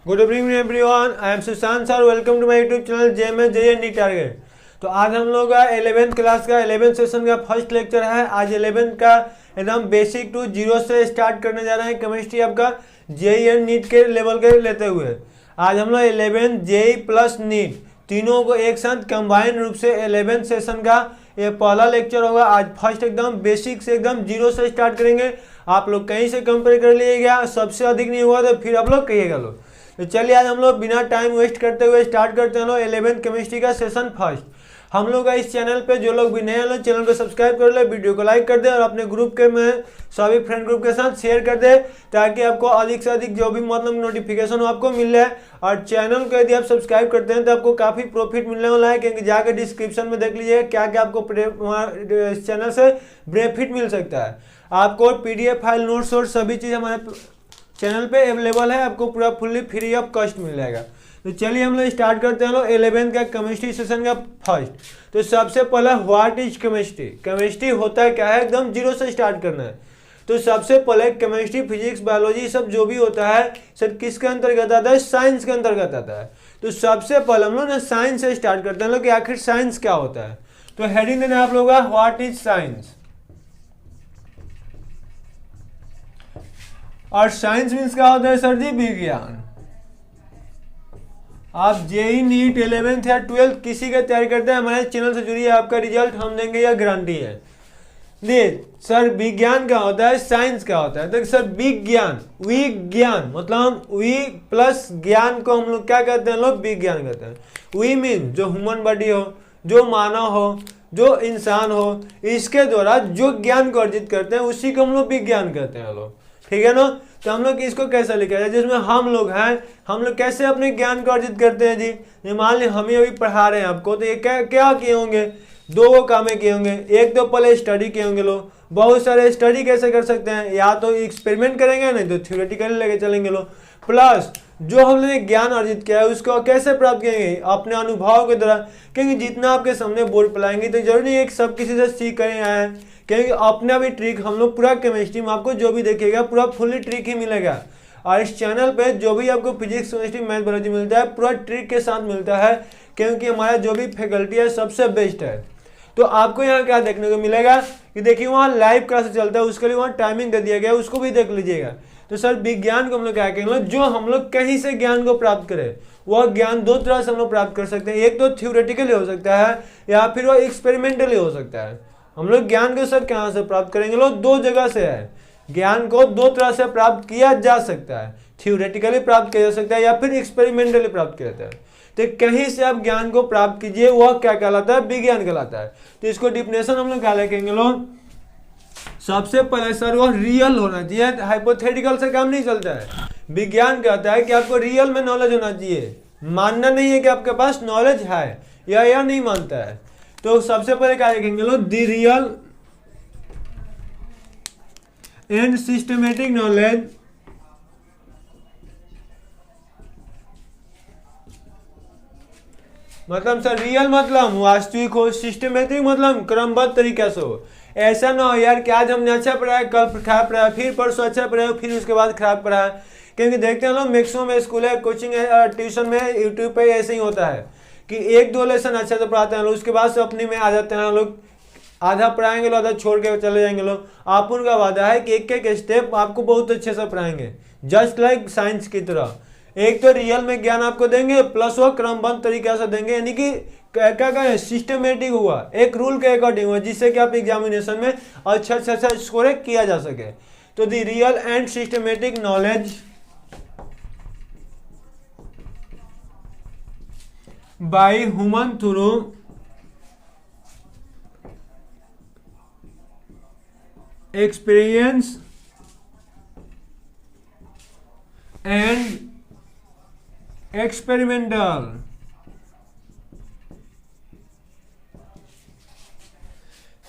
Good evening everyone, I am Sushant sir. Welcome to my YouTube channel JMS NEET target. तो आज हम लोग का 11th क्लास का 11th सेशन का फर्स्ट लेक्चर है। आज 11th का एकदम बेसिक टू जीरो से स्टार्ट करने जा रहे हैं। केमिस्ट्री आपका जेई एंड नीट के लेवल के लेते हुए आज हम लोग 11th जेई प्लस नीट तीनों को एक साथ कंबाइंड रूप से 11th सेशन का ये पहला लेक्चर होगा। आज फर्स्ट एकदम बेसिक से एकदम जीरो से स्टार्ट करेंगे। आप लोग कहीं से कंपेयर कर लीजिएगा, सबसे अधिक नहीं हुआ तो फिर आप लोग कहिएगा लोग। तो चलिए आज हम लोग बिना टाइम वेस्ट करते हुए स्टार्ट करते हैं लोग 11th केमिस्ट्री का सेशन फर्स्ट। हम लोग का इस चैनल पे जो लोग भी नए हैं लोग चैनल को सब्सक्राइब कर ले, वीडियो को लाइक कर दे और अपने ग्रुप के में सभी फ्रेंड ग्रुप के साथ शेयर कर दे ताकि आपको अधिक से अधिक जो भी मतलब नोटिफिकेशन हो आपको मिल जाए। और चैनल को यदि आप सब्सक्राइब करते हैं तो आपको काफ़ी प्रॉफिट मिलने वाला है, क्योंकि जाकर डिस्क्रिप्शन में देख लीजिए क्या क्या आपको इस चैनल से बेनिफिट मिल सकता है। आपको PDF फाइल नोट्स और सभी चीज़ हमारे चैनल पे अवेलेबल है, आपको पूरा फुल्ली फ्री ऑफ कॉस्ट मिल जाएगा। तो चलिए हम लोग स्टार्ट करते हैं लोग 11th का केमिस्ट्री सेशन का फर्स्ट। तो सबसे पहला व्हाट इज केमिस्ट्री, केमिस्ट्री होता है क्या है, एकदम जीरो से स्टार्ट करना है। तो सबसे पहले केमिस्ट्री फिजिक्स बायोलॉजी सब जो भी होता है सब किसके अंतर्गत आता है, साइंस के अंतर्गत आता है। तो सबसे पहले हम लोग ना साइंस से स्टार्ट करते हैं लोग कि आखिर साइंस क्या होता है। तो हेडिंग देना आप लोग व्हाट इज साइंस। और साइंस मीन्स क्या होता है सर जी, विज्ञान। आप जेई नीट 11th या 12th किसी का तैयारी करते हैं हमारे चैनल से जुड़िए, आपका रिजल्ट हम देंगे, यह गारंटी है। देख सर विज्ञान क्या होता है, साइंस क्या होता है। देख सर विज्ञान, विज्ञान मतलब वी प्लस ज्ञान को हम लोग क्या कहते हैं, लोग विज्ञान कहते हैं। वी मीन जो ह्यूमन बॉडी हो, जो मानव हो, जो इंसान हो, इसके द्वारा जो ज्ञान को अर्जित करते हैं उसी को हम लोग विज्ञान कहते हैं लोग, ठीक है ना। तो हम लोग इसको कैसे लिखा जाए, जिसमें हम लोग हैं, हम लोग कैसे अपने ज्ञान को अर्जित करते हैं जी। ये मान ली हम ही अभी पढ़ा रहे हैं आपको, तो ये क्या क्या किए होंगे, दो कामें किए होंगे। एक तो पहले स्टडी किए होंगे लोग, बहुत सारे स्टडी कैसे कर सकते हैं, या तो एक्सपेरिमेंट करेंगे नहीं तो थ्योरेटिकली लेके चलेंगे लोग। प्लस जो हमने ज्ञान अर्जित किया है उसको कैसे प्राप्त करेंगे, अपने अनुभव के द्वारा। क्योंकि जितना आपके सामने बोर्ड पढ़ाएंगे तो जरूरी नहीं है सब किसी से सीख कर आए हैं, क्योंकि अपना भी ट्रिक हम लोग पूरा केमिस्ट्री में आपको जो भी देखेगा पूरा फुल्ली ट्रिक ही मिलेगा। और इस चैनल पे जो भी आपको फिजिक्स केमिस्ट्री मैथ बायोलॉजी मिलता है पूरा ट्रिक के साथ मिलता है, क्योंकि हमारा जो भी फैकल्टी है सबसे बेस्ट है। तो आपको यहाँ क्या देखने को मिलेगा कि देखिए वहाँ लाइव क्लास चलता है, उसके लिए वहाँ टाइमिंग दे दिया गया है, उसको भी देख लीजिएगा। तो सर विज्ञान को हम लोग क्या कहेंगे, जो हम लोग कहीं से ज्ञान को प्राप्त करें, वह ज्ञान दो तरह से हम लोग प्राप्त कर सकते हैं। एक तो थ्योरेटिकली हो सकता है या फिर वह एक्सपेरिमेंटली हो सकता है। हम लोग ज्ञान को सर कहाँ से प्राप्त करेंगे, लोग दो जगह से है। ज्ञान को दो तरह से प्राप्त किया जा सकता है, थ्योरेटिकली प्राप्त किया जा सकता है या फिर एक्सपेरिमेंटली प्राप्त किया जाता है। तो कहीं से आप ज्ञान को प्राप्त कीजिए, वह क्या कहलाता है, विज्ञान कहलाता है। तो इसको डिफिनेशन हम लोग क्या लिखेंगे लोग, सबसे पहले सर वो रियल होना चाहिए, हाइपोथेटिकल से काम नहीं चलता है। विज्ञान कहता है कि आपको रियल में नॉलेज होना चाहिए, मानना नहीं है कि आपके पास नॉलेज है या नहीं मानता है। तो सबसे पहले क्या लिखेंगे लोग, the real and systematic knowledge मतलब सर रियल मतलब वास्तविक हो, सिस्टमेटिक मतलब क्रमबद्ध तरीके से हो। ऐसा ना हो यार कि आज हमने अच्छा पढ़ाया कल खराब पढ़ाया, फिर परसों अच्छा पढ़ाया फिर उसके बाद खराब पढ़ाया। क्योंकि देखते हैं लोग मैक्सिमम स्कूल है, कोचिंग है, ट्यूशन में, यूट्यूब पे ऐसे ही होता है कि एक दो लेसन अच्छा से पढ़ाते हैं लोग, उसके बाद से अपने में आ जाते हैं लोग, आधा पढ़ाएंगे लोग, आधा छोड़ के चले जाएंगे लोग। आप उनका वादा है कि एक एक स्टेप आपको बहुत अच्छे से पढ़ाएंगे, जस्ट लाइक साइंस की तरह। एक तो रियल में ज्ञान आपको देंगे प्लस वो क्रमबद्ध तरीके से देंगे, यानी कि क्या क्या सिस्टमेटिक हुआ, एक रूल के अकॉर्डिंग हुआ, जिससे कि आप एग्जामिनेशन में अच्छा स्कोर किया जा सके। तो the real and systematic knowledge by human through experience and experimental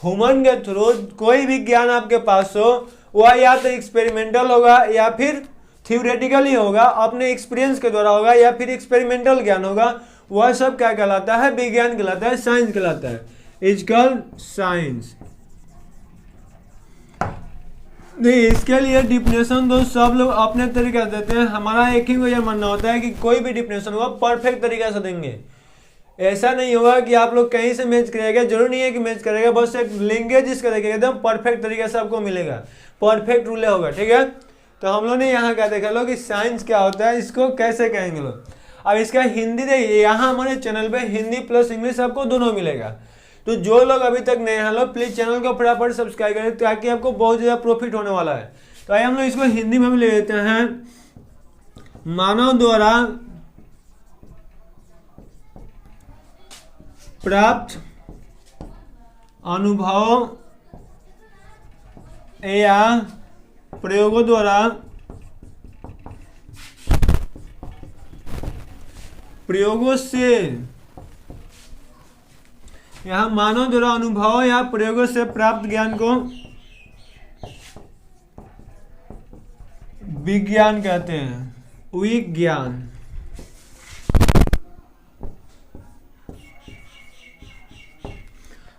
human के थ्रू कोई भी ज्ञान आपके पास हो वह या तो एक्सपेरिमेंटल होगा या फिर थ्योरेटिकली होगा, अपने एक्सपीरियंस के द्वारा होगा, या फिर एक्सपेरिमेंटल ज्ञान होगा। वह सब क्या कहलाता है, विज्ञान कहलाता है, साइंस कहलाता है, इज कॉल्ड साइंस। नहीं, इसके लिए डिफिनेशन तो सब लोग अपने तरीके से देते हैं। हमारा एक ही ये मानना होता है कि कोई भी डिफिनेशन होगा परफेक्ट तरीके से देंगे। ऐसा नहीं होगा कि आप लोग कहीं से मैच करेगा, जरूरी नहीं है कि मैच करेगा, बस एक लेंगे जिसका देखिएगा एकदम परफेक्ट तरीके से आपको मिलेगा, परफेक्ट रूल होगा, ठीक है। तो हम लोग ने यहाँ क्या देखा लो कि साइंस क्या होता है, इसको कैसे कहेंगे लोग। अब इसका हिंदी देखिए, यहाँ हमारे चैनल पे हिंदी प्लस इंग्लिश आपको दोनों मिलेगा। तो जो लोग अभी तक नए हैं लोग प्लीज चैनल को फटाफट सब्सक्राइब करें ताकि आपको बहुत ज़्यादा प्रॉफिट होने वाला है। तो आइए हम लोग इसको हिंदी में भी ले लेते हैं। मानव द्वारा प्राप्त अनुभव या प्रयोगों द्वारा प्रयोगों से, यहाँ मानव द्वारा अनुभव या प्रयोगों से प्राप्त ज्ञान को विज्ञान कहते हैं, विज्ञान।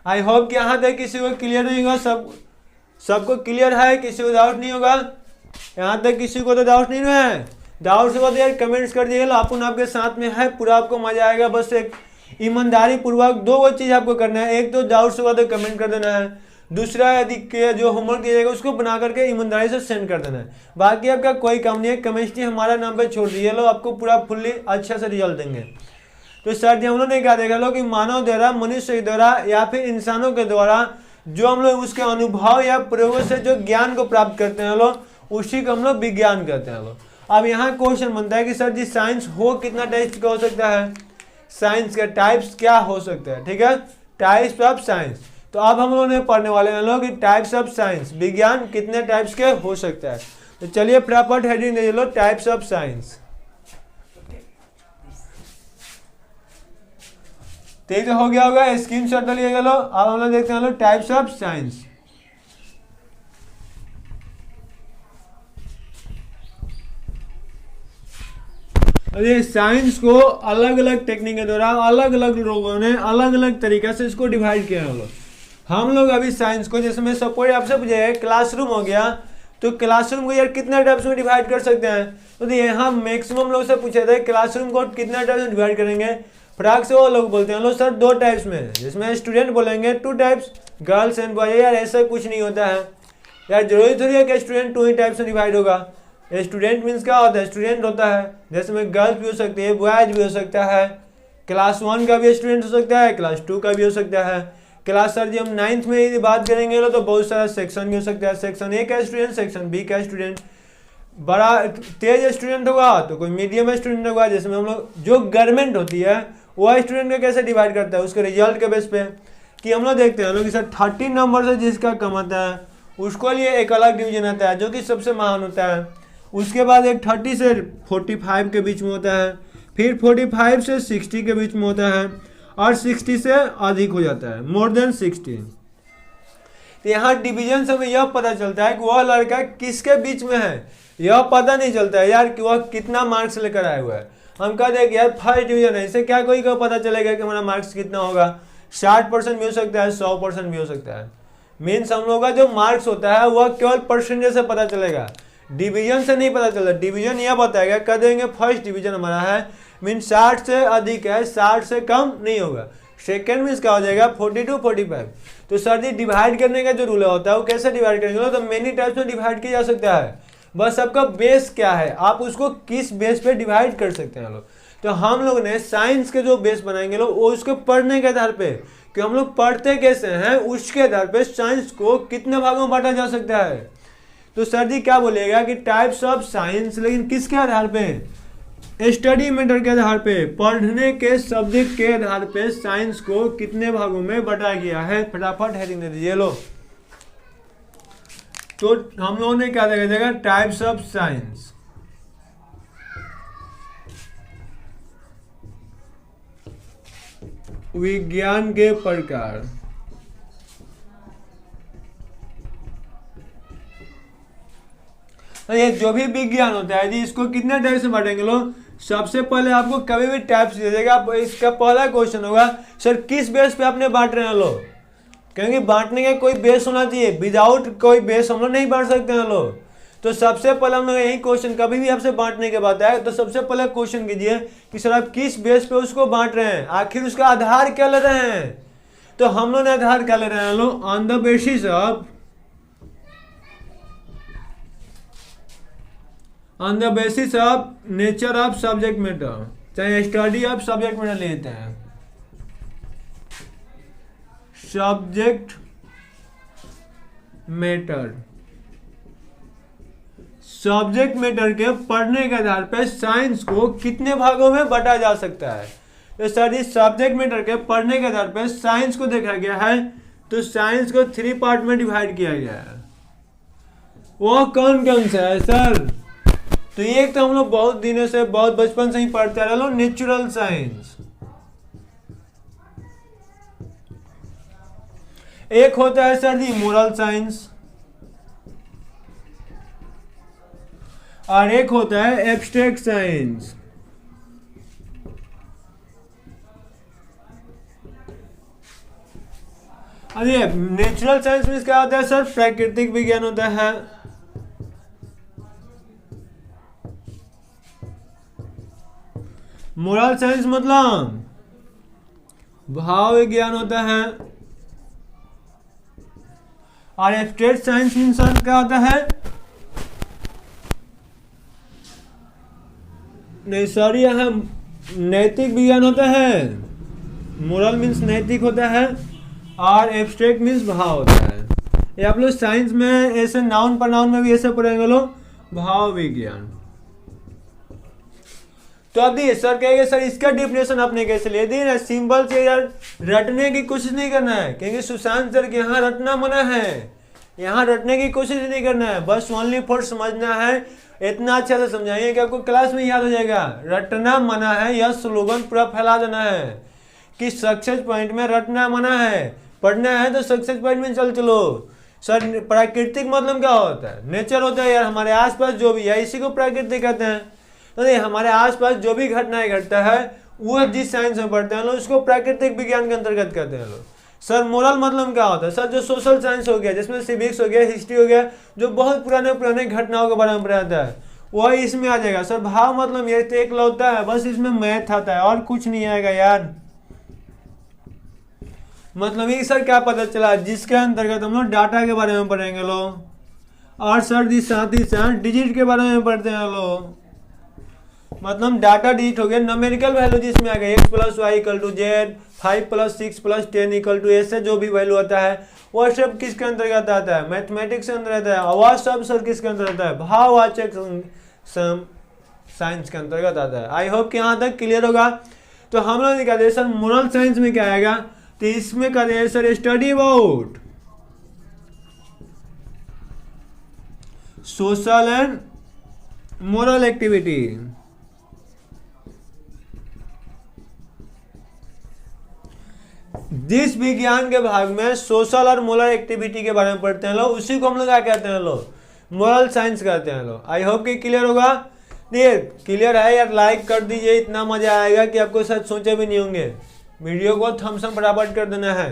आई होप कि यहाँ तक किसी को क्लियर नहीं होगा, सबको क्लियर है, किसी को डाउट नहीं होगा। यहाँ तक किसी को तो डाउट नहीं है, डाउट होगा तो यार कमेंट्स कर दिएगा, अपन आपके साथ में है, पूरा आपको मजा आएगा। बस एक ईमानदारी पूर्वक दो चीज़ आपको करना है, एक तो डाउट्स होगा तो कमेंट कर देना है, दूसरा यदि जो होमवर्क दिया जाएगा उसको बना करके ईमानदारी से सेंड कर देना है। बाकी आपका कोई काम नहीं है, केमिस्ट्री हमारा नाम पे छोड़ दिए लो, आपको पूरा फुल्ली अच्छा से रिजल्ट देंगे। तो सर जी हम लोग ने क्या देखा लो कि मानव द्वारा, मनुष्य के द्वारा या फिर इंसानों के द्वारा जो हम लोग उसके अनुभव या प्रयोगों से जो ज्ञान को प्राप्त करते हैं लोग, उसी को हम लोग विज्ञान कहते हैं लोग। अब यहाँ क्वेश्चन बनता है कि सर जी साइंस हो कितना टाइप्स का हो सकता है, साइंस के टाइप्स क्या हो सकते हैं, ठीक है, टाइप्स ऑफ साइंस। तो अब हम लोगों ने पढ़ने वाले हैं लोग कि टाइप्स ऑफ साइंस, विज्ञान कितने टाइप्स के हो सकता है। तो चलिए फटाफट heading they low, types of science. ठीक तो हो गया होगा, स्क्रीनशॉट ले लिया लो। अब हम लोग देखते हैं लोग टाइप्स ऑफ साइंस। ये साइंस को अलग अलग टेक्निक के द्वारा अलग अलग लोगों ने अलग अलग तरीके से इसको डिवाइड किया है। हम लोग अभी साइंस को, जैसे मैं सपोज आपसे पूछे क्लासरूम हो गया, तो क्लासरूम को यार कितने टाइप्स में डिवाइड कर सकते हैं। तो यहाँ मैक्सिमम लोग से पूछे थे क्लासरूम को कितने टाइप्स में डिवाइड करेंगे, फटाक से वो लोग बोलते हैं लोग सर 2 टाइप्स में, जिसमें स्टूडेंट बोलेंगे 2 टाइप्स, गर्ल्स एंड बॉय। यार ऐसा कुछ नहीं होता है यार, जरूरी थोड़ी है कि स्टूडेंट 2 ही टाइप्स में डिवाइड होगा। स्टूडेंट मीन्स क्या होता है, स्टूडेंट होता है, जैसे में गर्ल्स भी हो सकती है, बॉयज भी हो सकता है, क्लास 1 का भी स्टूडेंट हो सकता है, क्लास 2 का भी हो सकता है। क्लास सर जी हम 9th में यदि बात करेंगे तो बहुत सारा सेक्शन भी हो सकता है, सेक्शन ए का स्टूडेंट, सेक्शन बी का स्टूडेंट। बड़ा तेज स्टूडेंट होगा तो कोई मीडियम स्टूडेंट होगा, जिसमें हम लोग जो गवर्नमेंट होती है वो स्टूडेंट को कैसे डिवाइड करता है, उसके रिजल्ट के बेस पे। कि हम लोग देखते हैं लोग कि सर 30 नंबर से जिसका कम आता है उसको लिए एक अलग डिवीजन आता है जो कि सबसे महान होता है। उसके बाद एक 30 से 45 के बीच में होता है, फिर 45 से 60 के बीच में होता है, और 60 से अधिक हो जाता है, मोर देन 60। तो यहाँ डिवीजन से हमें यह पता चलता है कि वह लड़का किसके बीच में है, यह पता नहीं चलता है यार कि वह कितना मार्क्स लेकर आया हुआ है। हम कह दें कि यार फर्स्ट डिवीजन है, इससे क्या कोई को पता चलेगा कि हमारा मार्क्स कितना होगा। 60% भी हो सकता है, 100% भी हो सकता है। मीन्स हम लोग का जो मार्क्स होता है वह केवल परसेंटेज से पता चलेगा, डिवीजन से नहीं पता चलता। डिवीजन यह बताएगा, कह देंगे फर्स्ट डिवीजन हमारा है मीन्स 60 से अधिक है, 60 से कम नहीं होगा। सेकेंड मीन्स क्या हो जाएगा 40 to 45। तो सर जी डिवाइड करने का जो रूल होता है वो कैसे डिवाइड करेंगे, तो मेनी टाइप्स में डिवाइड किया जा सकता है। बस आपका बेस क्या है, आप उसको किस बेस पे डिवाइड कर सकते हैं लोग। तो हम लोग ने साइंस के जो बेस बनाएंगे लोग वो उसको पढ़ने के आधार पे कि हम लोग पढ़ते कैसे हैं उसके आधार पे साइंस को कितने भागों में बांटा जा सकता है। तो सर जी क्या बोलेगा कि टाइप्स ऑफ साइंस, लेकिन किसके आधार पे, स्टडी मैटर के आधार पे, पढ़ने के सब्जेक्ट के आधार पे साइंस को कितने भागों में बांटा गया है। फटाफट हेडिंग दे दीजिए लो। तो हम लोगों ने क्या देखा जाएगा, टाइप्स ऑफ साइंस। विज्ञान के प्रकार। ये जो भी विज्ञान होता है जी इसको कितने टाइप से बांटेंगे लोग। सबसे पहले आपको कभी भी टाइप्स दे देगा, इसका पहला क्वेश्चन होगा सर किस बेस पे आपने बांट रहे हैं लोग। क्योंकि बांटने का कोई बेस होना चाहिए, विदाउट कोई बेस हम लोग नहीं बांट सकते हैं लोग। तो सबसे पहले हम लोग यही क्वेश्चन, कभी भी आपसे बांटने के बात आए तो सबसे पहले क्वेश्चन कीजिए कि सर आप किस बेस पे उसको बांट रहे हैं, आखिर उसका आधार क्या ले रहे हैं। तो हम लोग ने आधार क्या ले रहे हैं लोग, on the basis of, on the basis of nature of subject matter, चाहे स्टडी ऑफ सब्जेक्ट मैटर लेते हैं, सब्जेक्ट मैटर, सब्जेक्ट मैटर के पढ़ने के आधार पर साइंस को कितने भागों में बांटा जा सकता है। तो सर इस सब्जेक्ट मैटर के पढ़ने के आधार पर साइंस को देखा गया है, तो साइंस को 3 पार्ट में डिवाइड किया गया है। वो कौन कौन सा है सर, तो एक तो हम लोग बहुत दिनों से, बहुत बचपन से ही पढ़ते आ रहे हैं, नेचुरल साइंस। एक होता है सर जी मोरल साइंस, और एक होता है एब्स्ट्रैक्ट साइंस। अरे नेचुरल साइंस में क्या होता है सर, प्राकृतिक विज्ञान होता है। मोरल साइंस मतलब भाव विज्ञान होता है। और एब्स्ट्रैक्ट साइंस मीन्स क्या होता है, नहीं सॉरी, यहाँ नैतिक विज्ञान होता है। मोरल मीन्स नैतिक होता है और एब्स्ट्रैक्ट मीन्स भाव होता है। ये आप लोग साइंस में ऐसे नाउन प्रोनाउन में भी ऐसे पढ़ेंगे लोग, भाव विज्ञान। तो अब देखिए सर कहेंगे सर इसका डिफिनेशन आपने कैसे ले दी ना, सिंपल से यार रटने की कोशिश नहीं करना है, क्योंकि सुशांत सर के यहाँ रटना मना है, यहाँ रटने की कोशिश नहीं करना है, बस ओनली फॉर समझना है। इतना अच्छा से समझाइए कि आपको क्लास में याद हो जाएगा। रटना मना है, यह स्लोगन पूरा फैला देना है कि सक्सेस पॉइंट में रटना मना है, पढ़ना है तो सक्सेस पॉइंट में चलो। सर प्राकृतिक मतलब क्या होता है, नेचर होता है यार, हमारे आसपास जो भी है इसी को प्राकृतिक कहते हैं। तो हमारे आसपास जो भी घटनाएं घटता है वो जिस साइंस में पढ़ते हैं लोग उसको प्राकृतिक विज्ञान के अंतर्गत कहते हैं लोग। सर मोरल मतलब क्या होता है सर, जो सोशल साइंस हो गया, जिसमें सिविक्स हो गया, हिस्ट्री हो गया, जो बहुत पुराने पुराने घटनाओं के बारे में पढ़ाता है वह इसमें आ जाएगा। सर भाव मतलब ये तो एक लौता है, बस इसमें मैथ आता है और कुछ नहीं आएगा यार। मतलब ये सर क्या पता चला, जिसके अंतर्गत हम लोग डाटा के बारे में पढ़ेंगे लोग, और सर जी साथ ही साथ डिजिट के बारे में पढ़ते हैं लोग। मतलब डाटा डिजिट हो गया, न्यूमेरिकल वैल्यू जिसमें आ गया x + y = z, 5 + 6 + 10 = ऐसे जो भी वैल्यू आता है वह सब किसके अंतर्गत आता है, मैथमेटिक्स के अंदर आता है। और सब सर किसके अंदर आता है, भाववाचक साइंस के अंतर्गत आता है। आई होप कि यहाँ तक क्लियर होगा। तो हम लोग कहते हैं सर मोरल साइंस में क्या आएगा, तो इसमें कहते हैं sir study about social and moral activity. जिस विज्ञान के भाग में सोशल और मोरल एक्टिविटी के बारे में पढ़ते हैं लोग, उसी को हम लोग क्या कहते हैं लोग, मोरल साइंस कहते हैं लोग। आई होप कि क्लियर होगा। नहीं क्लियर है यार, लाइक कर दीजिए, इतना मजा आएगा कि आपको शायद सोचे भी नहीं होंगे। वीडियो को थम्स अप फटाफट कर देना है।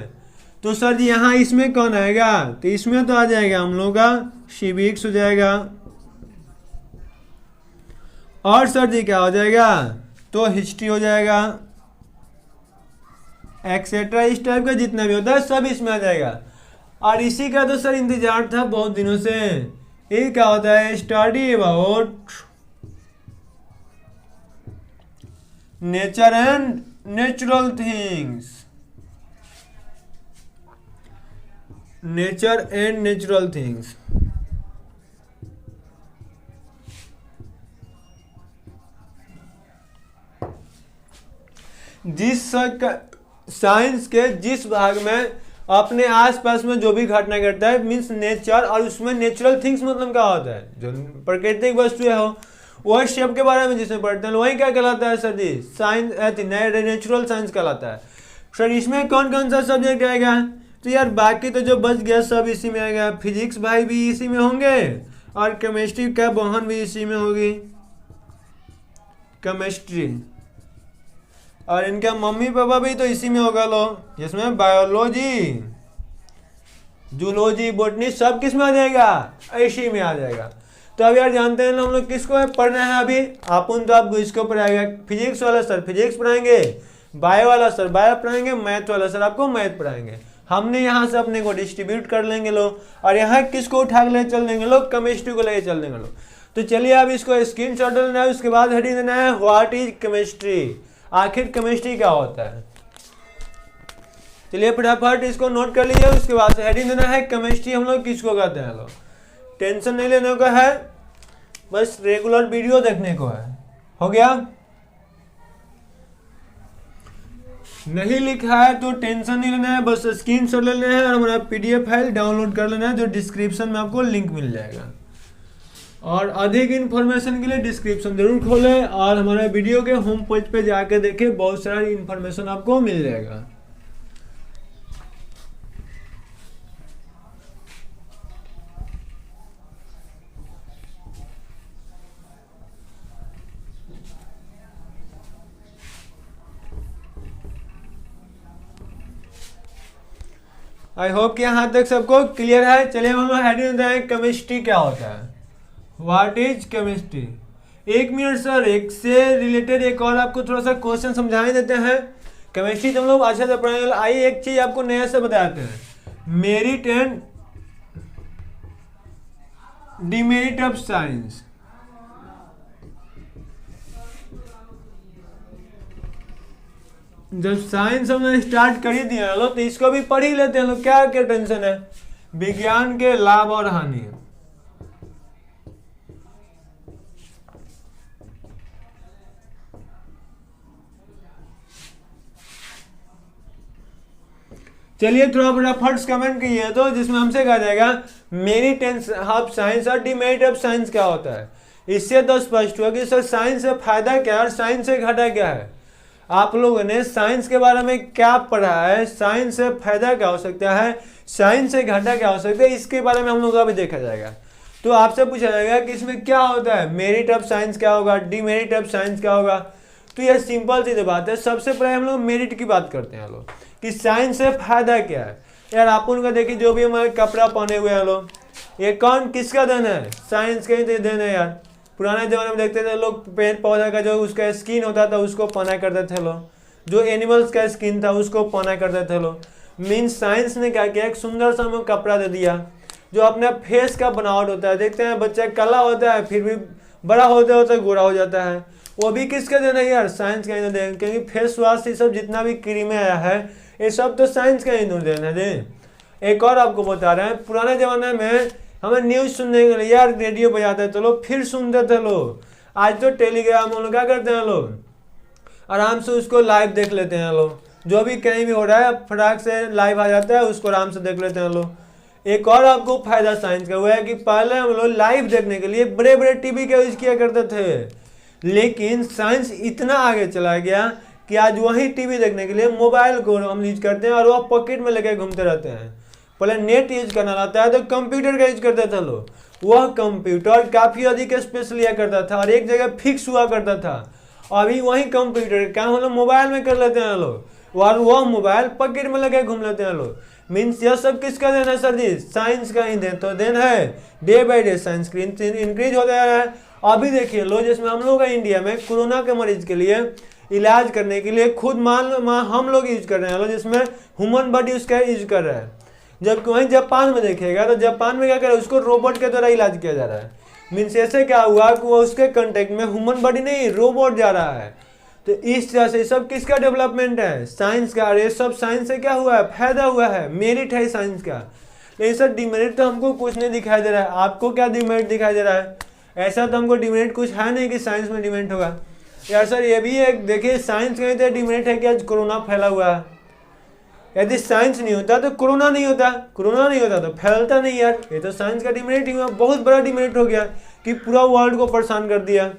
तो सर जी यहाँ इसमें कौन आएगा, तो इसमें तो आ जाएगा हम लोग का सिविक्स हो जाएगा, और सर जी क्या हो जाएगा, तो हिस्ट्री हो जाएगा, एक्सेट्रा। इस टाइप का जितना भी होता है सब इसमें आ जाएगा। और इसी का तो सर इंतजार था बहुत दिनों से। ये क्या होता है, study about nature and natural things, nature and natural things. जिस साइंस के जिस भाग में अपने आसपास में जो भी घटना घटता है मीन्स नेचर, और उसमें नेचुरल थिंग्स मतलब क्या होता है, जो प्राकृतिक वस्तुएं हो वह सब के बारे में जिसमें पढ़ते हैं वही क्या कहलाता है सर जी, साइंस नेचुरल साइंस कहलाता है। सर इसमें कौन कौन सा सब्जेक्ट आएगा, तो यार बाकी तो जो बच गया सब इसी में आएगा। फिजिक्स भाई भी इसी में होंगे, और केमिस्ट्री का बहन भी इसी में होगी, केमिस्ट्री। और इनका मम्मी पापा भी तो इसी में होगा लो, जिसमें बायोलॉजी, जूलॉजी, बॉटनी सब किस में आ जाएगा, इसी में आ जाएगा। तो अब यार जानते हैं ना हम लोग किसको पढ़ना है अभी, अपन तो आपको इसको पढ़ाएगा, फिजिक्स वाला सर फिजिक्स पढ़ाएंगे, बायो वाला सर बायो पढ़ाएंगे, मैथ वाला सर आपको मैथ पढ़ाएंगे। हमने यहाँ से अपने को डिस्ट्रीब्यूट कर लेंगे लोग, और यहाँ किसको उठा के ले चल देंगे लोग, केमिस्ट्री को लेके चल देंगे लोग। तो चलिए अब इसको स्क्रीन शॉट लेना है, उसके बाद हेडिंग देना है व्हाट इज केमिस्ट्री, आखिर केमिस्ट्री क्या होता है। चलिए फटाफट इसको नोट कर लीजिए, उसके बाद से हेडिंग देना है केमिस्ट्री हम लोग किसको कहते हैं लोग। टेंशन नहीं लेने का है, बस रेगुलर वीडियो देखने को है। हो गया, नहीं लिखा है तो टेंशन नहीं लेना है, बस स्क्रीनशॉट ले लेना है और हमारा पीडीएफ फाइल डाउनलोड कर लेना है, जो डिस्क्रिप्शन में आपको लिंक मिल जाएगा। और अधिक इन्फॉर्मेशन के लिए डिस्क्रिप्शन जरूर खोलें और हमारे वीडियो के होम पेज पे जाकर देखें, बहुत सारा इन्फॉर्मेशन आपको मिल जाएगा। आई होप कि यहाँ तक सबको क्लियर है। चलिए हम लोग हेडिंग देते हैं केमिस्ट्री क्या होता है, व्हाट इज केमिस्ट्री। एक मिनट सर, एक से रिलेटेड एक और आपको थोड़ा सा क्वेश्चन समझाने देते हैं। केमिस्ट्री तो हम लोग अच्छे से पढ़ाएंगे। आइए एक चीज आपको नया से बताते हैं, merit and demerit of science. जब साइंस हमने स्टार्ट कर ही दिया लो तो इसको भी पढ़ ही लेते हैं लोग, क्या क्या टेंशन है। विज्ञान के लाभ और हानि, चलिए थोड़ा बड़ा फर्स्ट कमेंट किए तो जिसमें हमसे कहा जाएगा मेरिट ऑफ साइंस और डिमेरिट ऑफ साइंस क्या होता है। इससे तो स्पष्ट हुआ कि सर साइंस से फायदा क्या है और साइंस से घाटा क्या है। आप लोगों ने साइंस के बारे में क्या पढ़ा है, साइंस से फायदा क्या हो सकता है, साइंस से घाटा क्या हो सकता है, इसके बारे में हम लोग का भी देखा जाएगा। तो आपसे पूछा जाएगा कि इसमें क्या होता है, मेरिट ऑफ साइंस क्या होगा, डिमेरिट ऑफ साइंस क्या होगा। तो यह सिंपल सी बात है। सबसे पहले हम लोग मेरिट की बात करते हैं लोग कि साइंस से फायदा क्या है। यार आप उनका देखिए, जो भी हमारे कपड़ा पहने हुए हैं लोग, ये कौन किसका देन है, साइंस का ही देन है यार। पुराने जमाने में देखते थे लोग पेड़ पौधा का जो उसका स्किन होता था उसको पहना करते थे लोग, जो एनिमल्स का स्किन था उसको पहना करते थे लोग। मीन्स साइंस ने क्या किया, एक सुंदर सा हमें कपड़ा दे दिया जो अपने फेस का बनावट होता है। देखते हैं बच्चा काला होता है फिर भी बड़ा होते होते गोरा हो जाता है, वो भी किसका देना है यार, साइंस का ही देना। क्योंकि फेस वॉश ये सब जितना भी क्रीमें आया है ये सब तो साइंस का ही देना है जी। एक और आपको बता रहे हैं, पुराने ज़माने में हमें न्यूज़ सुनने के लिए यार रेडियो बजाते थे लोग, फिर सुनते थे लोग। आज तो टेलीग्राम हम लोग क्या करते हैं लोग, आराम से उसको लाइव देख लेते हैं लोग। जो भी कहीं भी हो रहा है फटाक से लाइव आ जाता है, उसको आराम से देख लेते हैं लोग। एक और आपको फायदा साइंस का हुआ है कि पहले हम लोग लाइव देखने के लिए बड़े बड़े टीवी का यूज किया करते थे, लेकिन साइंस इतना आगे चला गया कि आज वही टीवी देखने के लिए मोबाइल को हम यूज करते हैं और वह पॉकेट में लेकर घूमते रहते हैं। पहले नेट यूज करना रहता है तो कंप्यूटर का यूज करते थे लोग, वह कंप्यूटर काफ़ी अधिक स्पेस लिया करता था और एक जगह फिक्स हुआ करता था। अभी वही कंप्यूटर काम हम लोग मोबाइल में कर लेते हैं लोग, और वह मोबाइल पॉकेट में लेकर घूम लेते हैं लोग। मीन्स यह सब किसका देन है सर जी, साइंस का ही देन तो देन है। Day by day science increase हो रहा है। अभी देखिए लो, जिसमें हम लोग इंडिया में कोरोना के मरीज के लिए इलाज करने के लिए खुद हम लोग यूज कर रहे हैं, जिसमें ह्यूमन बॉडी उसका यूज कर रहा है। जबकि वहीं जापान में देखेगा तो जापान में क्या कर रहा है, उसको रोबोट के द्वारा इलाज किया जा रहा है। मीन्स ऐसे क्या हुआ कि वो उसके कांटेक्ट में ह्यूमन बॉडी नहीं रोबोट जा रहा है। तो इस तरह से सब किसका डेवलपमेंट है, साइंस का। और ये सब साइंस से क्या हुआ है, फायदा हुआ है, मेरिट है साइंस का। लेकिन सर डिमेरिट तो हमको कुछ नहीं दिखाई दे रहा है। आपको क्या डिमेरिट दिखाई दे रहा है, ऐसा तो हमको डिमेरिट कुछ है नहीं कि साइंस में डिमेरिट होगा। यार सर ये भी एक देखिए, साइंस का तो डिमेरिट है कि आज कोरोना फैला हुआ है। यदि साइंस नहीं होता तो कोरोना नहीं होता, कोरोना नहीं होता तो फैलता नहीं यार। ये तो साइंस का डिमेरिट ही हुआ, बहुत बड़ा डिमेरिट हो गया कि पूरा वर्ल्ड को परेशान कर दिया।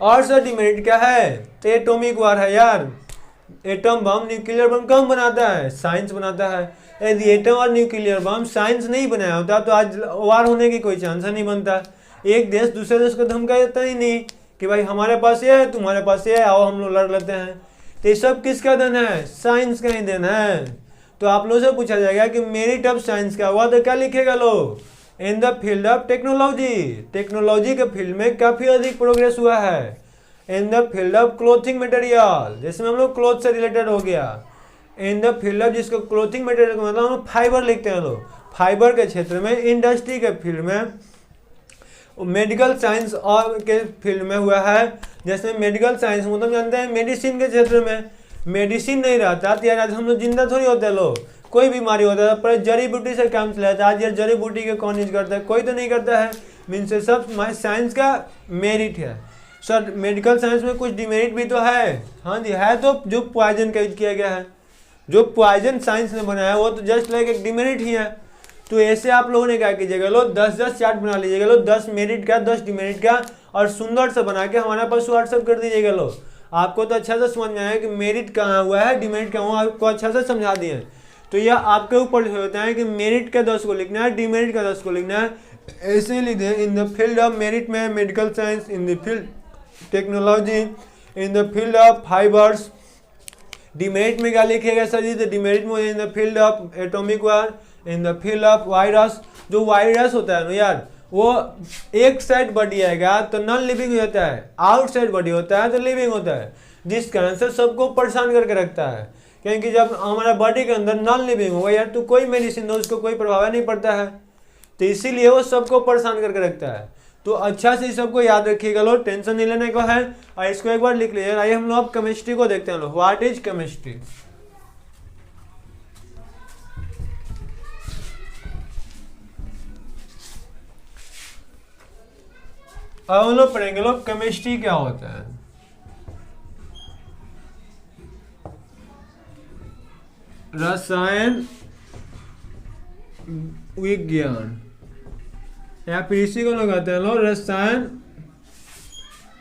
और सर डिमेरिट क्या है, तो एटॉमिक वार है यार। एटम बम न्यूक्लियर बम कौन बनाता है, साइंस बनाता है। यदि एटम और न्यूक्लियर बम साइंस नहीं बनाया होता तो आज वार होने की कोई चांस नहीं बनता। एक देश दूसरे देश को धमका देता ही नहीं कि भाई हमारे पास ये है तुम्हारे पास ये है, आओ हम लोग लड़ लेते हैं। तो ये सब किसका देन है, साइंस का ही देन है। तो आप लोगों से पूछा जाएगा कि मेरिट ऑफ साइंस क्या हुआ, तो क्या लिखेगा लो, in the field of technology, technology के फील्ड में काफी अधिक प्रोग्रेस हुआ है। In the field of clothing material, जिसमें हम लोग क्लोथ से रिलेटेड हो गया। इन द फील्ड ऑफ, जिसको क्लोथिंग मटेरियल मतलब हम लोग फाइबर लिखते हैं लोग, फाइबर के क्षेत्र में, इंडस्ट्री के फील्ड में, मेडिकल साइंस और के फील्ड में हुआ है। जैसे मेडिकल साइंस मतलब जानते हैं मेडिसिन के क्षेत्र में, मेडिसिन नहीं रहता तो यार आज हम लोग जिंदा थोड़ी होते हैं लोग, कोई बीमारी होता है पर जड़ी बूटी से काम चलाता है। आज यार जड़ी बूटी के कौन यूज करता है, कोई तो नहीं करता है। मीन्स से सब साइंस का मेरिट है। सर मेडिकल साइंस में कुछ डिमेरिट भी तो है, हाँ जी है, तो जो पॉइजन का यूज किया गया है, जो पॉइजन साइंस ने बनाया वो तो जस्ट लाइक एक डिमेरिट ही है। तो ऐसे आप लोगों ने क्या कीजिएगा लो 10-10 चार्ट बना लीजिएगा लो, 10 मेरिट का 10 डिमेरिट का, और सुंदर से बना के हमारे पास व्हाट्सएप कर दीजिएगा लो। आपको तो अच्छा से समझ में आया कि मेरिट कहाँ हुआ है, डिमेरिट कहाँ हुआ, आपको अच्छा से समझा दिए। तो यह आपके ऊपर होता है कि मेरिट का 10 को लिखना है, डिमेरिट का 10 को लिखना है। ऐसे लिख दें, in the field of merit में medical science, in the field technology, in the field of fibres. Demerit में क्या लिखेगा सर जी, तो डिमेरिट में in the field of atomic war, in the field of virus. जो वायरस होता है ना यार, वो एक साइड बॉडी आएगा तो नॉन लिविंग होता है, आउटसाइड बॉडी होता है तो लिविंग होता है, जिस कारण से सबको परेशान करके रखता है। क्योंकि जब हमारा बॉडी के अंदर नॉन लिविंग होगा यार, तो कोई मेडिसिन दो उसको कोई प्रभाव नहीं पड़ता है, तो इसीलिए वो सबको परेशान करके रखता है। तो अच्छा से सबको याद रखिएगा लो, टेंशन नहीं लेने को है, और इसको एक बार लिख लीजिएगा। आइए हम लोग अब केमिस्ट्री को देखते हैं लो, व्हाट इज केमिस्ट्री। अब हम लोग पढ़ेंगे लोग केमिस्ट्री क्या होता है। रसायन विज्ञान, या फिर इसी को लोग कहते हैं लोग रसायन।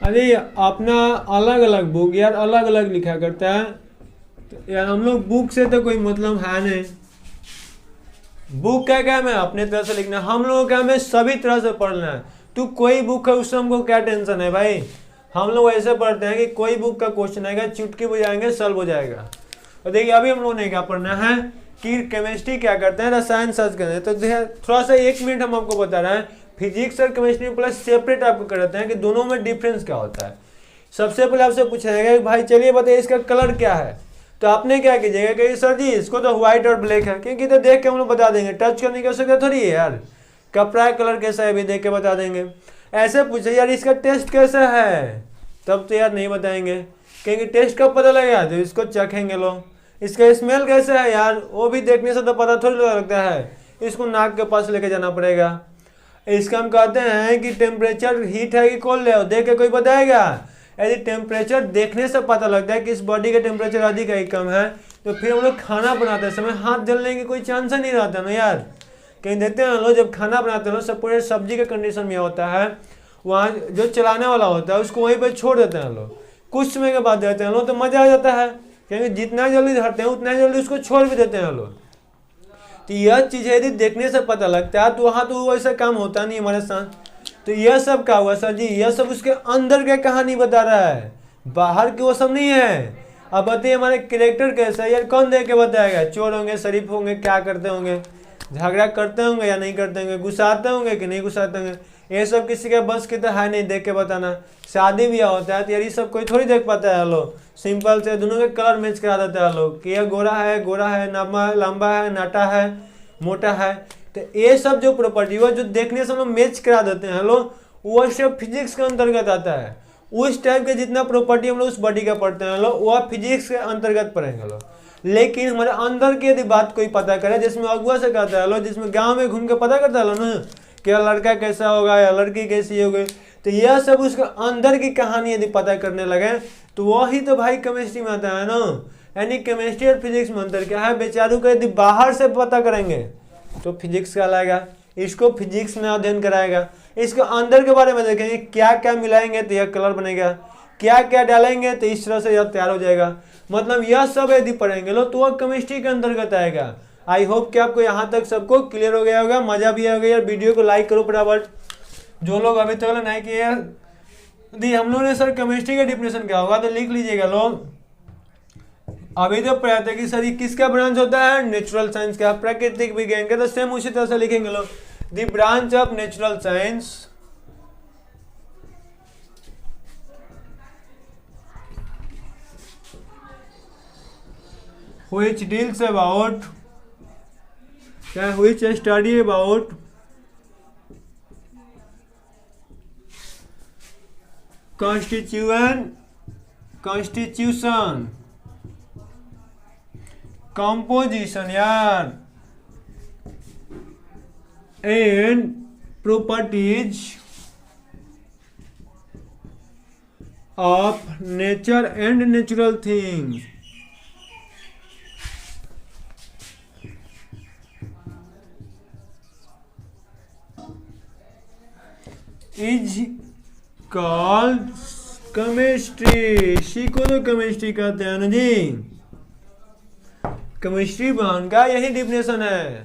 अरे अपना अलग अलग बुक यार अलग अलग लिखा करता है, तो यार हम लोग बुक से तो कोई मतलब है नहीं। बुक का काम है अपने तरह से लिखना, हम लोगों का काम है सभी तरह से पढ़ना है। तो कोई बुक है उससे हमको क्या टेंशन है भाई, हम लोग ऐसे पढ़ते हैं कि कोई बुक का क्वेश्चन आएगा चुटकी बजाएंगे सॉल्व हो जाएगा। और देखिए अभी हम लोगों ने क्या पढ़ना है कि केमिस्ट्री क्या करते हैं, रसायन शास्त्र करते हैं। तो थोड़ा सा 1 मिनट हम आपको बता रहे हैं, फिजिक्स और केमिस्ट्री प्लस सेपरेट आपको कराते हैं कि दोनों में डिफरेंस क्या होता है। सबसे पहले आपसे पूछा जाएगा कि भाई चलिए बताइए इसका कलर क्या है, तो आपने क्या कीजिएगा कि सर जी इसको तो व्हाइट और ब्लैक है, क्योंकि तो देख के हम लोग बता देंगे, टच करने की आवश्यकता थोड़ी है यार, कपड़ा कलर कैसा है भी देख के बता देंगे। ऐसे पूछे यार इसका टेस्ट कैसा है, तब तो यार नहीं बताएंगे, क्योंकि टेस्ट कब पता लगेगा, तो इसको चखेंगे लोग। इसका स्मेल कैसा है यार, वो भी देखने से तो पता थोड़ी लगता है, इसको नाक के पास लेके जाना पड़ेगा। इसका हम कहते हैं कि टेम्परेचर हीट है कि कोल्ड है, देख के कोई बताएगा। यदि टेम्परेचर देखने से पता लगता है कि इस बॉडी का टेम्परेचर अधिक है कम है, तो फिर हम लोग खाना बनाते समय हाथ जलने की कोई चांस नहीं रहता ना यार। कहीं देखते हैं लोग जब खाना बनाते हैं सब पूरे सब्जी के कंडीशन में होता है, वहाँ जो चलाने वाला होता है उसको वहीं पर छोड़ देते हैं लोग, कुछ समय के बाद देते हैं लोग, तो मजा आ जाता है, क्योंकि जितना जल्दी धरते हैं उतना जल्दी उसको छोड़ भी देते हैं लोग। तो यह चीज़ यदि देखने से पता लगता है तो वहाँ तो वैसा काम होता नहीं हमारे साथ। तो यह सब क्या हुआ सर जी, यह सब उसके अंदर की कहानी बता रहा है, बाहर की वो सब नहीं है। अब बताइए हमारे कैरेक्टर कैसा है यार, कौन देख के बताएगा, चोर होंगे, शरीफ होंगे, क्या करते होंगे, झगड़ा करते होंगे या नहीं करते होंगे, गुस्साते होंगे कि नहीं गुस्साते होंगे, ये सब किसी के बस की तो है नहीं देख के बताना। शादी ब्याह होता है तो यार ये सब कोई थोड़ी देख पाता है लोग, सिंपल से दोनों के कलर मैच करा देता है लोग कि यह गोरा है, लंबा है, नाटा है, मोटा है। तो ये सब जो प्रॉपर्टी है जो देखने से हम लोग मैच करा देते हैं लोग, वो सब फिजिक्स के अंतर्गत आता है। उस टाइप के जितना प्रॉपर्टी हम लोग उस बॉडी का पढ़ते हैं लोग, वह फिजिक्स के अंतर्गत पढ़ेंगे लोग। लेकिन हमारे अंदर की यदि बात कोई पता करे, जिसमें अगुआ से कहता है लोग, जिसमें गाँव में घूम के पता करता है ना क्या लड़का कैसा होगा या लड़की कैसी होगी, तो यह सब उसके अंदर की कहानी यदि पता करने लगे तो वही तो भाई केमिस्ट्री में आता है ना। यानी केमिस्ट्री और फिजिक्स में अंतर क्या है, बेचारों को यदि बाहर से पता करेंगे तो फिजिक्स कहलाएगा, इसको फिजिक्स में अध्ययन कराएगा। इसके अंदर के बारे में देखेंगे क्या क्या मिलाएंगे तो यह कलर बनेगा, क्या क्या डालेंगे तो इस तरह से यह तैयार हो जाएगा। मतलब यह सब यदि पढ़ेंगे लो तो वह केमिस्ट्री के अंतर्गत आएगा। आई होप कि आपको यहाँ तक सबको क्लियर हो गया होगा, मजा भी आ गया यार। वीडियो को लाइक करो फटाफट, जो लोग अभी तक नहीं किए यार। हम लोगों ने सर केमिस्ट्री का डिफिनेशन क्या होगा तो लिख लीजिएगा लोग, अभी तो पढ़ा था कि सर ये किसका ब्रांच होता है, नेचुरल साइंस का, प्राकृतिक विज्ञान का। तो सेम उसी तरह से लिखेंगे लोग, the branch of natural science which deals about, which study about constitution, composition यार, and properties of nature and natural things. Is called chemistry. इसी को तो केमिस्ट्री कहते हैं ना जी। केमिस्ट्री ब्रांच का यही डिफिनेशन है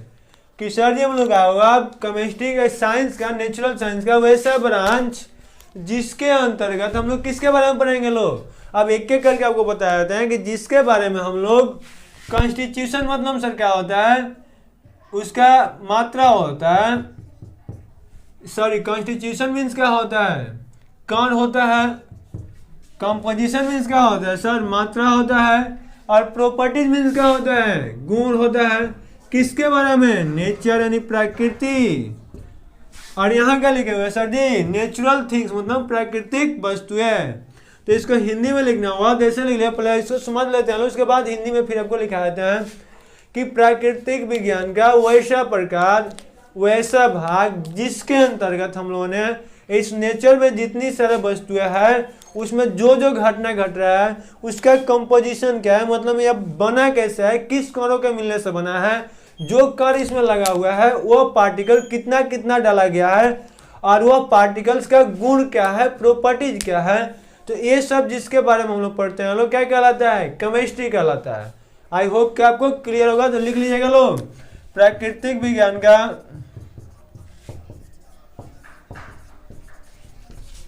कि सर जी हम लोग क्या होगा, केमिस्ट्री का, साइंस का, नेचुरल साइंस का वैसा ब्रांच जिसके अंतर्गत हम लोग किसके बारे में पढ़ेंगे लोग। अब एक एक करके आपको बता देते हैं कि जिसके बारे में हम लोग, कॉन्स्टिट्यूशन मतलब सर क्या होता है, उसका मात्रा होता है, सॉरी कॉन्स्टिट्यूशन मीन्स क्या होता है, कौन होता है, कंपोजिशन मीन्स क्या होता है सर, मात्रा होता है, और प्रॉपर्टीज मीन्स क्या होता है, गुण होता है। किसके बारे में, नेचर यानी प्रकृति। और यहाँ क्या लिखे हुए सर जी, नेचुरल थिंग्स मतलब प्राकृतिक वस्तुएं। तो इसको हिंदी में लिखना होगा, कैसे लिख लिया पहले इसको समझ लेते हैं, उसके बाद हिंदी में फिर आपको लिखा देते हैं कि प्राकृतिक विज्ञान का वैसा प्रकार, वैसा भाग जिसके अंतर्गत हम लोगों ने इस नेचर में जितनी सारे वस्तुएं हैं उसमें जो जो घटना घट रहा है उसका कंपोजिशन क्या है, मतलब यह बना कैसे है, किस कणों के मिलने से बना है, जो कण इसमें लगा हुआ है वो पार्टिकल कितना कितना डाला गया है, और वह पार्टिकल्स का गुण क्या है, प्रॉपर्टीज क्या है। तो ये सब जिसके बारे में हम लोग पढ़ते हैं लोग क्या कहलाता है, केमिस्ट्री कहलाता है। आई होप कि आपको क्लियर होगा, तो लिख लीजिएगा लोग, प्राकृतिक विज्ञान का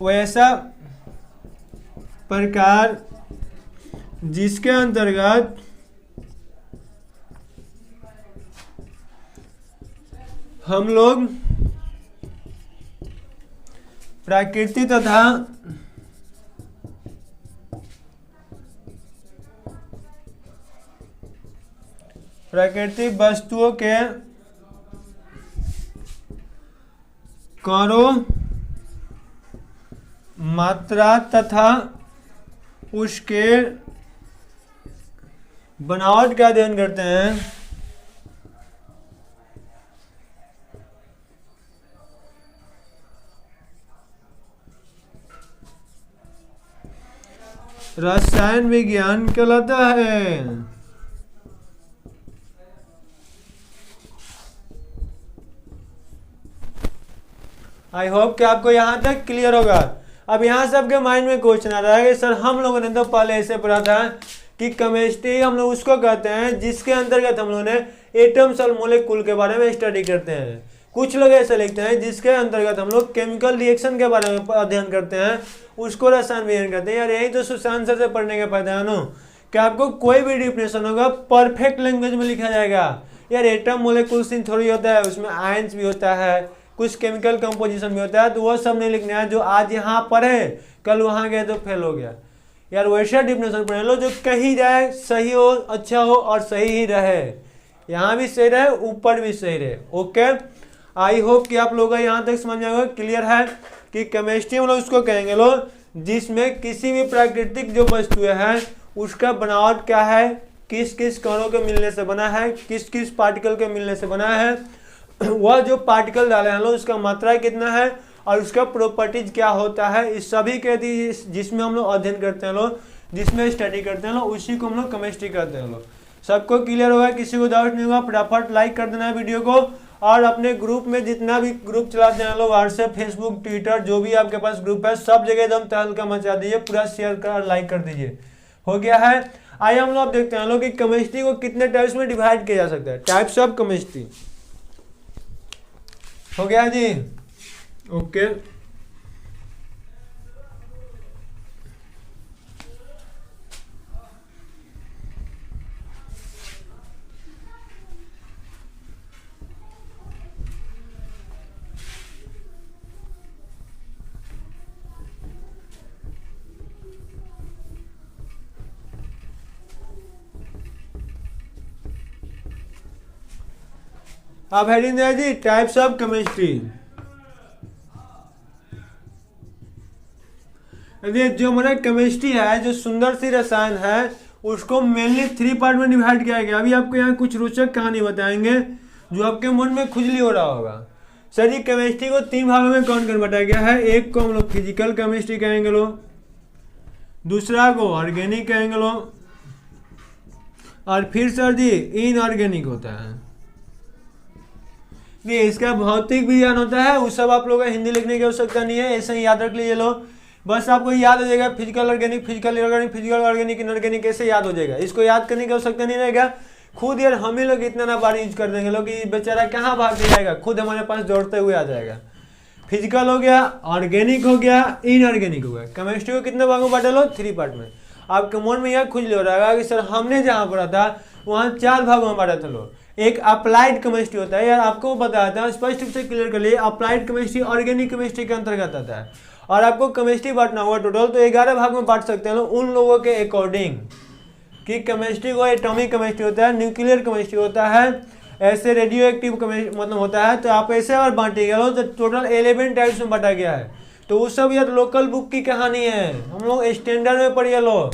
वैसा प्रकार जिसके अंतर्गत हम लोग प्रकृति तथा प्राकृतिक वस्तुओं के कणों, मात्रा तथा उसके बनावट का अध्ययन करते हैं। रसायन विज्ञान कहलाता है। आई होप कि आपको यहां तक क्लियर होगा। अब यहाँ से आपके माइंड में क्वेश्चन आ रहा है कि सर हम लोगों ने तो पहले ऐसे पढ़ा था कि केमिस्ट्री हम लोग उसको कहते हैं जिसके अंतर्गत हम लोगों ने एटम्स और मोलिक्यूल के बारे में स्टडी करते हैं। कुछ लोग ऐसे लिखते हैं जिसके अंतर्गत हम लोग केमिकल रिएक्शन के बारे में अध्ययन करते हैं, उसको रसायन विज्ञान करते हैं। यार यही तो सुशांत सर से पढ़ने का फायदा है ना, कि आपको कोई भी डिफिनेशन होगा परफेक्ट लैंग्वेज में लिखा जाएगा। यार एटम मोलिक्यूल सिंथ थोड़ी होता है, उसमें आयंस भी होता है, कुछ केमिकल कंपोजिशन भी होता है, तो वो सब नहीं लिखना है जो आज यहाँ पढ़े कल वहाँ गए तो फेल हो गया। यार वैसा डिफिनेशन पढ़ लो जो कहीं जाए सही हो, अच्छा हो और सही ही रहे, यहाँ भी सही रहे ऊपर भी सही रहे। ओके, आई होप कि आप लोगों का यहाँ तक समझ में आएगा, क्लियर है कि केमिस्ट्री हम लोग उसको कहेंगे लोग जिसमें किसी भी प्राकृतिक जो वस्तुएं हैं उसका बनावट क्या है, किस किस कणों के मिलने से बना है, किस किस पार्टिकल के मिलने से बना है, वह जो पार्टिकल डाले हैं लोग उसका मात्रा कितना है और उसका प्रॉपर्टीज क्या होता है, इस सभी के जिसमें हम लोग अध्ययन करते हैं लोग, जिसमें स्टडी करते हैं लोग, उसी को हम लोग केमिस्ट्री करते हैं लोग। सबको क्लियर होगा, किसी को डाउट नहीं होगा, फटाफट लाइक कर देना है वीडियो को, और अपने ग्रुप में जितना भी ग्रुप चलाते हैं लोग, व्हाट्सएप, फेसबुक, ट्विटर, जो भी आपके पास ग्रुप है सब जगह एकदम तहलका मचा दीजिए, पूरा शेयर कर लाइक कर दीजिए। हो गया है। आइए हम लोग देखते हैं लोग कि केमिस्ट्री को कितने टाइप्स में डिवाइड किया जा सकता है, टाइप्स ऑफ केमिस्ट्री। हो गया जी, ओके। अब हेडिंग है जी टाइप्स ऑफ केमिस्ट्री। जो हमारा केमिस्ट्री है, जो सुंदर सी रसायन है, उसको मेनली 3 पार्ट में डिवाइड किया गया। अभी आपको यहाँ कुछ रोचक कहानी बताएंगे जो आपके मन में खुजली हो रहा होगा। सर जी केमिस्ट्री को 3 भागों में कौन कर बांटा गया है। एक को हम लोग फिजिकल केमिस्ट्री कहेंगे लो, दूसरा को ऑर्गेनिक कहेंगे लो, और फिर सर जी इनऑर्गेनिक होता है। ये इसका भौतिक विज्ञान होता है। उस सब आप लोगों को हिंदी लिखने की आवश्यकता नहीं है, ऐसे ही याद रख लीजिए लो। बस आपको याद हो जाएगा physical organic, physical organic, physical organic, inorganic, ऐसे याद हो जाएगा। इसको याद करने की आवश्यकता नहीं रहेगा। खुद यार हम ही लोग इतना ना बार यूज कर देंगे लोग कि बेचारा कहाँ भाग के जाएगा, खुद हमारे पास दौड़ते हुए आ जाएगा। फिजिकल हो गया, ऑर्गेनिक हो गया, इनऑर्गेनिक हो गया। केमिस्ट्री को कितने भागों में बांटा लो, 3 पार्ट में। आपके मन में यह खुजली हो रहा है कि सर हमने जहाँ पढ़ा था वहाँ 4 भागों में बांटा था लो। एक अप्लाइड केमिस्ट्री होता है, यार आपको बताया था, स्पष्ट रूप से क्लियर कर लिए। अप्लाइड केमिस्ट्री ऑर्गेनिक केमिस्ट्री के अंतर्गत आता है। और आपको केमिस्ट्री बांटना हुआ टोटल तो 11 भाग में बांट सकते हैं लोग उन लोगों के अकॉर्डिंग कि केमिस्ट्री को एटॉमिक केमिस्ट्री होता है, न्यूक्लियर केमिस्ट्री होता है, ऐसे रेडियो एक्टिव मतलब होता है। तो आप ऐसे और बांटेगा लो तो टोटल 11 टाइप्स में बांटा गया है। तो वो सब यार लोकल बुक की कहानी है, हम लोग स्टैंडर्ड में पढ़िए लो।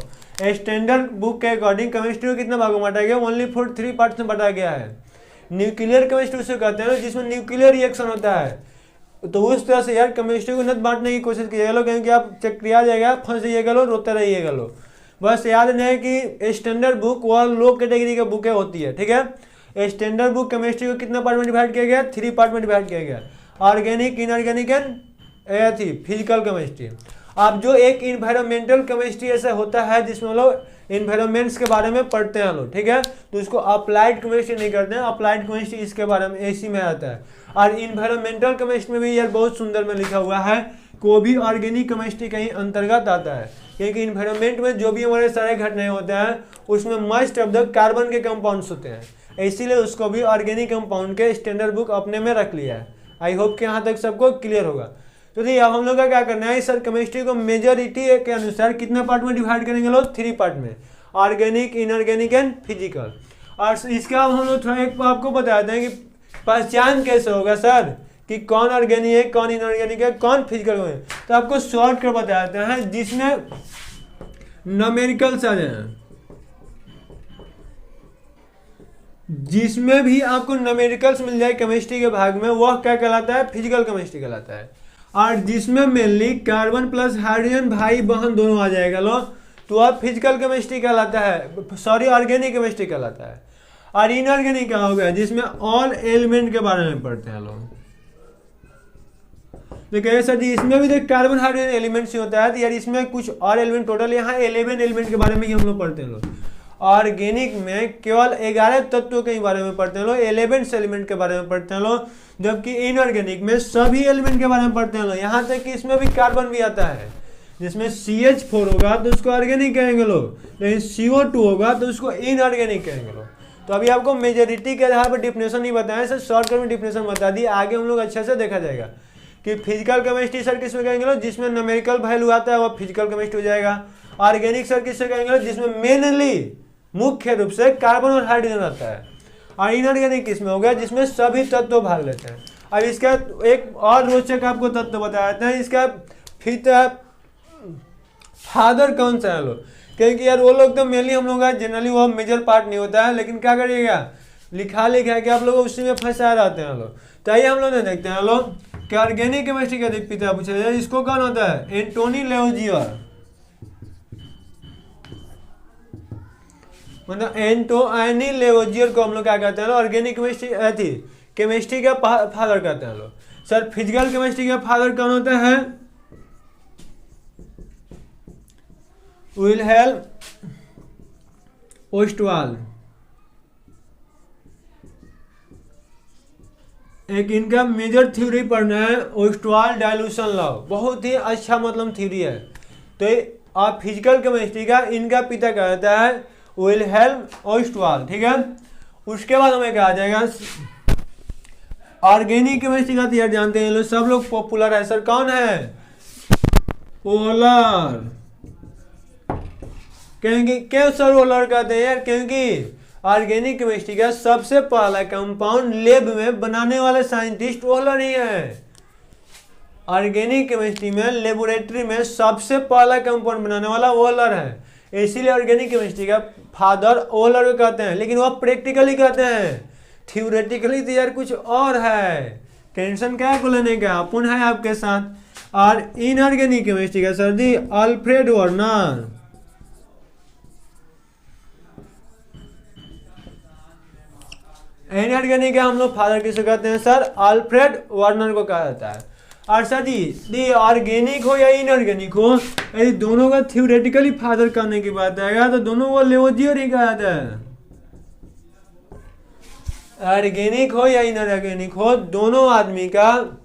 स्टैंडर्ड बुक के अकॉर्डिंग केमिस्ट्री को कितना भागों में बांटा गया, ओनली फॉर 3 पार्ट्स में बांटा गया है। न्यूक्लियर केमिस्ट्री उसे कहते हैं जिसमें न्यूक्लियर रिएक्शन होता है। तो उस तरह से यार केमिस्ट्री को न बांटने की कोशिश कीजिएगा लो, क्योंकि आप चक्रिया जाएगा, फंस जाइएगा लो, रोते रहिएगा लो। बस याद नहीं कि स्टैंडर्ड बुक वह लो कैटेगरी की बुकें होती है, ठीक है। स्टैंडर्ड बुक केमिस्ट्री को कितना पार्ट में डिवाइड किया गया, 3 पार्ट में डिवाइड किया गया। Organic, inorganic and physical chemistry. अब जो एक इन्वायरमेंटल केमिस्ट्री ऐसा होता है जिसमें लोग इन्वायरमेंट्स के बारे में पढ़ते हैं लोग, ठीक है। तो उसको अप्लाइड केमिस्ट्री नहीं करते हैं, अप्लाइड केमिस्ट्री इसके बारे में इसी में आता है। और इन्वायरमेंटल केमिस्ट्री में भी यार बहुत सुंदर में लिखा हुआ है कि वो भी ऑर्गेनिक केमिस्ट्री का ही अंतर्गत आता है, क्योंकि इन्वायरमेंट में जो भी हमारे सारे घटनाएं होते हैं उसमें मोस्ट ऑफ द कार्बन के कंपाउंड्स होते हैं, इसीलिए उसको भी ऑर्गेनिक कंपाउंड के स्टैंडर्ड बुक अपने में रख लिया है। आई होप कि यहाँ तक सबको क्लियर होगा। तो देखिए अब हम लोग का क्या करना है, सर केमिस्ट्री को मेजोरिटी के अनुसार कितने पार्ट में डिवाइड करेंगे लोग, 3 पार्ट में, ऑर्गेनिक, इनऑर्गेनिक एंड फिजिकल। और इसका हम लोग थोड़ा एक आपको बताते हैं कि पहचान कैसे होगा सर कि कौन ऑर्गेनिक है, कौन इनऑर्गेनिक है, कौन फिजिकल है। तो आपको शॉर्ट कर बताते हैं जिसमें न्यूमेरिकल्स आ जाए, जिसमें भी आपको न्यूमेरिकल्स मिल जाए केमिस्ट्री के भाग में, वह क्या कहलाता है, फिजिकल केमिस्ट्री कहलाता है। और जिसमें मेनली कार्बन प्लस हाइड्रोजन भाई बहन दोनों आ जाएगा लो, तो अब फिजिकल केमिस्ट्री कहलाता है, सॉरी ऑर्गेनिक केमिस्ट्री कहलाता है। और इनऑर्गेनिक क्या हो गया, जिसमें ऑल एलिमेंट के बारे में पढ़ते हैं लोग। देखिए सर जी इसमें भी देख कार्बन हाइड्रोजन एलिमेंट से होता है, तो यार इसमें कुछ और एलिमेंट, टोटल यहाँ 11 एलिमेंट के बारे में ही हम लोग पढ़ते हैं लोग। ऑर्गेनिक में केवल 11 तत्वों के बारे में पढ़ते हैं लोग, 11 एलिमेंट के बारे में पढ़ते हैं लोग, जबकि इनऑर्गेनिक में सभी एलिमेंट के बारे में पढ़ते हैं लोग। यहाँ तक कि इसमें भी कार्बन भी आता है, जिसमें CH4 होगा तो उसको ऑर्गेनिक कहेंगे लोग, लेकिन CO2 होगा तो उसको इनऑर्गेनिक कहेंगे लोग। तो अभी आपको मेजोरिटी के आधार पर डिफिनेशन नहीं बताया सर, शॉर्टकट में डिफिनेशन बता दी, आगे हम लोग अच्छे से देखा जाएगा कि फिजिकल केमिस्ट्री सर किसमें कहेंगे लोग, जिसमें न्यूमेरिकल वैल्यू आता है वह फिजिकल केमिस्ट्री हो जाएगा। ऑर्गेनिक सर किससे कहेंगे लोग, जिसमें मेनली मुख्य रूप से कार्बन और हाइड्रोजन आता है। और इनऑर्गेनिक किसमें हो गया, जिसमें सभी तत्व भाग लेते हैं। अब इसका एक और रोचक आपको तत्व बता देते हैं, इसका फादर कौन सा है लोग, क्योंकि यार वो लोग तो मेनली हम लोग का जनरली वो मेजर पार्ट नहीं होता है, लेकिन क्या करिएगा लिखा है कि आप लोग उसी में फंसा रहते हैं लोग। तो आइए हम लोग देखते हैं लोग कि ऑर्गेनिक केमिस्ट्री का पिता पूछा जाए, इसको कौन होता है, एंटोनी लेओजियर, मतलब एंटोनी लेओजियर को हम लोग क्या कहते हैं, ऑर्गेनिक केमिस्ट्री केमिस्ट्री का फादर कहते हैं लोग। सर फिजिकल केमिस्ट्री का फादर कौन होता है, विल्हेल्म ओस्टवाल। एक इनका मेजर थ्योरी पढ़ना है, ओस्टवाल डाइल्यूशन लॉ, बहुत ही अच्छा मतलब थ्योरी है। तो आप फिजिकल केमिस्ट्री का इनका पिता कहता है विल्हेल्म ओस्टवाल, ठीक है। उसके बाद हमें कहा जाएगा ऑर्गेनिक केमिस्ट्री का, तो यार जानते हैं लोग, सब लोग पॉपुलर है सर, कौन है, ओलर। क्योंकि क्यों सर ओलर कहते हैं यार, क्योंकि ऑर्गेनिक केमिस्ट्री का सबसे पहला कंपाउंड लैब में बनाने वाले साइंटिस्ट ओहलर ही है। ऑर्गेनिक केमिस्ट्री में लेबोरेटरी में सबसे पहला कंपाउंड बनाने वाला ओहलर है, इसीलिए ऑर्गेनिक केमिस्ट्री का फादर ओहलर को कहते हैं। लेकिन वह प्रैक्टिकली कहते हैं, थ्योरेटिकली तो यार कुछ और है। टेंशन क्या को लेने का, अपन है आपके साथ। और इनऑर्गेनिक केमिस्ट्री का सर जी अल्फ्रेड वर्नर। इनऑर्गेनिक का हम लोग फादर किसे कहते हैं सर, अल्फ्रेड वर्नर को कहा जाता है। और सर जी ऑर्गेनिक हो या इनऑर्गेनिक हो, यदि दोनों का थ्योरेटिकली फादर करने की बात आएगा तो दोनों को लेवोजियर ही कहा जाता है। ऑर्गेनिक हो या इनऑर्गेनिक हो, दोनों आदमी का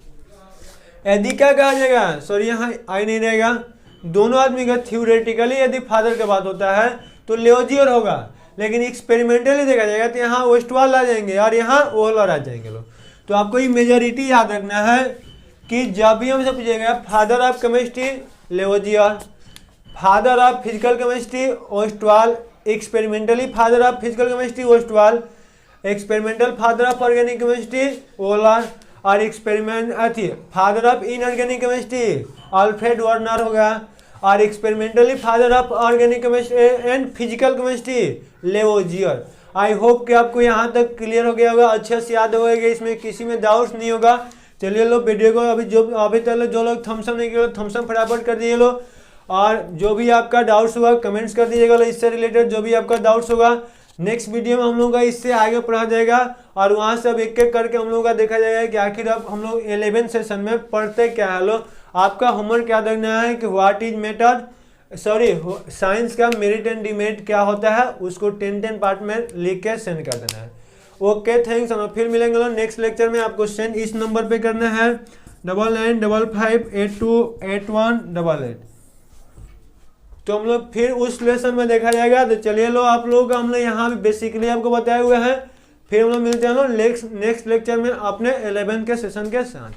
यदि क्या कहा जाएगा, सॉरी यहाँ आई नहीं रहेगा, दोनों आदमी का थ्योरेटिकली यदि फादर का बात होता है तो लेवोजियर होगा। लेकिन एक्सपेरिमेंटली देखा जाएगा तो यहाँ ओस्टवाल आ जाएंगे और यहाँ ओहलर आ जाएंगे लोग। तो आपको ये मेजॉरिटी याद रखना है कि जब भी हमसे पूछेगा father of chemistry Lavoisier, father of physical chemistry Ostwald, experimentally father of physical chemistry Ostwald, experimental father of organic chemistry Wohler, और experiment father of inorganic chemistry Alfred Werner होगा, और experimentally father of organic chemistry and physical chemistry Lavoisier. I hope कि आपको यहाँ तक clear हो गया होगा, अच्छे से याद होगा, इसमें किसी में डाउट्स नहीं होगा। चलिए लो वीडियो को अभी तक जो लोग थम्सअप नहीं किए थम्सअप फटाफट कर दीजिए लो, और जो भी आपका डाउट्स होगा कमेंट्स कर दीजिएगा लो, इससे रिलेटेड जो भी आपका डाउट्स होगा नेक्स्ट वीडियो में हम लोग का इससे आगे पढ़ा जाएगा, और वहाँ से अब एक एक करके हम लोग का देखा जाएगा कि आखिर अब हम लोग 11 सेशन में पढ़ते क्या है। लो आपका होमवर्क क्या देखना है कि what is method, sorry science का मेरिट एंड डिमेरिट क्या होता है, उसको 10 पार्ट में लिख के सेंड कर देना है। ओके थैंक्स, हम फिर मिलेंगे नेक्स्ट लेक्चर में। आपको सेंड इस नंबर पे करना है 9955828188। तो हम लोग फिर उस लेसन में देखा जाएगा। तो चलिए लो आप लोगों का हमने यहाँ भी बेसिकली आपको बताए हुए हैं, फिर हम लोग मिलते हैं नेक्स्ट लेक्चर में अपने 11 के सेशन के साथ।